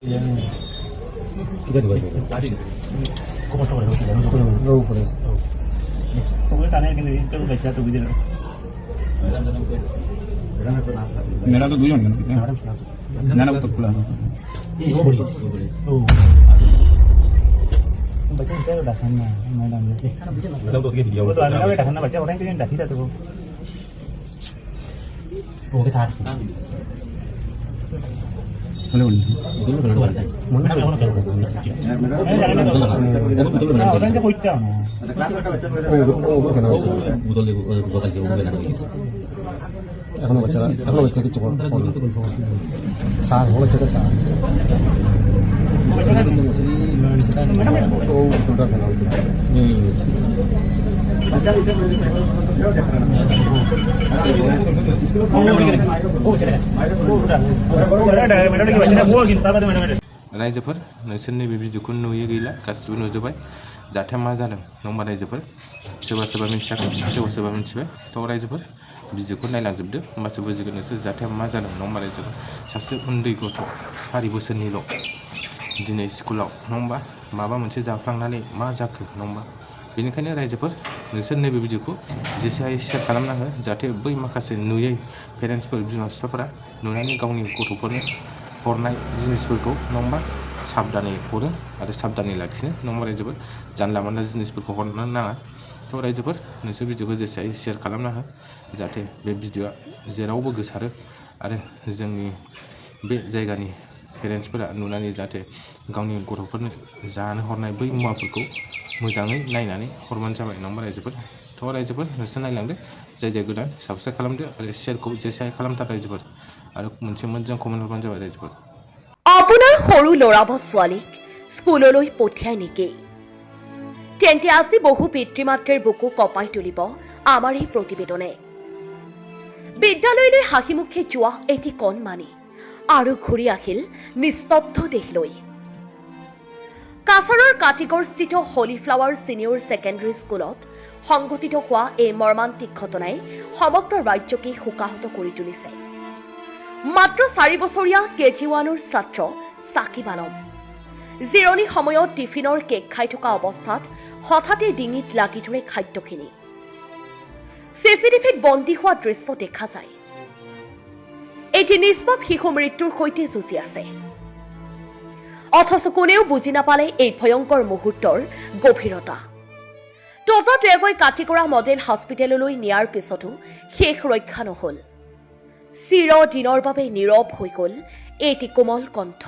Kita dua. ¿Cómo está bueno? No, por eso. ¿Cómo está en el que me echa tu video? मेरा तो दूर होने ना तो खुला बच्चा इसे तो ढकन ना madam Dalam tu kita dia. वो तो आने वाले ढकन ना बच्चा orang itu yang ढकी था तो वो के साथ boleh boleh Itu kalau ada. Mana kalau ada. orang itu kuit dah Oh, kenal. Betul lagi betul kasih orang kenal. Aku baca itu cukup. Sah, aku baca sah. बच्चा का Oh, betul kenal. बच्चा इसे वो चले वो उड़ा madam की बच्चा वो गिनता था मैडम रायजोफोर नोंसोरनि बे भिडिअखौ नुयो गैला गासिबो नुजोबबाय जाथाया मा जादों नङा रायजोफोर सोरबा सोरबा मिथियाखै सोरबा सोरबा मिथिबाय थ' रायजोफोर भिडिअखौ नायलांजोबदो होमबासो बुजिगोन नोंसोर जाथाया मा जादों नङा रायजोफोर सासे उन्दै गथ' 4 बोसोरनिल' दिनै स्कुलाव नङा माबा मोनसे जाफ्लांनानै मा जाखो नङा बेनिखायनो रायजोफोर नोंसोर नैबे भिडिअखौ जेसे हायो शेयार खालामना हो जाहाथे बै माखासे नुयै पेरेन्टसफोर बिमा बिफाफोरा नुनानै गावनि गथ'फोरनो हरनाय जिनिसफोरखौ नङा साबधानै हरो आरो साबधानै लाखिनो नङा रायजोफोर जानला मानला जिनिसफोरखौ हरनो नाङा थ' रायजोफोर नोंसोर भिडिअखौ जेसे हायो शेयार खालामना हो जाहाथे बे भिडिअआ जेरावबो गोसारो आरो जोंनि बे जायगानि पेरेन्टसफोरा नुनानै जाहाथे गावनि गथ'फोरनो जानो हरनाय बै मुवाफोरखौ मोजाङै नायनानै हरबानो जाबाय नङा रायजोफोर थ' रायजोफोर नोंसोर नायलांदो जाय गोदान साबस्क्राइब खालामदो आरो शेयारखौ जेसे हायो खालामथार रायजोफोर आरो मोनसे मोजां कमेन्ट हरबानो जाबाय रायजोफोर আপোনাৰ সৰু ল'ৰা বা ছোৱালীক স্কুললৈ পঠিয়াই নেকি তেন্তে আজি বহু পিতৃ মাতৃৰ বুকু কপাই তুলিব আমাৰ এই প্ৰতিবেদনে বিদ্যালয়লৈ হাঁহিমুখে যোৱা এটি কণমানি আৰু ঘূৰি আহিল নিস্তব্ধ দেহলৈ কাছাৰৰ কাটিগড়স্থিত হলি ফ্লাৱাৰ ছিনিয়ৰ ছেকেণ্ডাৰী স্কুলত সংঘটিত হোৱা এই মৰ্মান্তিক ঘটনাই সমগ্ৰ ৰাজ্যকে শোকাহত কৰি তুলিছে মাত্ৰ 4 বছৰীয়া কেজি1ৰ ছাত্ৰ সাকিব আলম জিৰণি সময়ত টিফিনৰ কেক খাই থকা অৱস্থাত হঠাতে ডিঙিত লাগি ধৰে খাদ্যখিনি চিচিটিভিত বন্দী হোৱা দৃশ্য দেখা যায় এটি নিষ্পাপ শিশু মৃত্যুৰ সৈতে যুঁজি আছে অথচ কোনেও বুজি নাপালে এই ভয়ংকৰ মুহূৰ্তৰ গভীৰতা ততাতৈয়াকৈ কাটিগড়া মডেল হস্পিটেললৈ নিয়াৰ পিছতো শেষ ৰক্ষা নহল চিৰদিনৰ বাবে নীৰৱ হৈ গ'ল এটি কোমল কণ্ঠ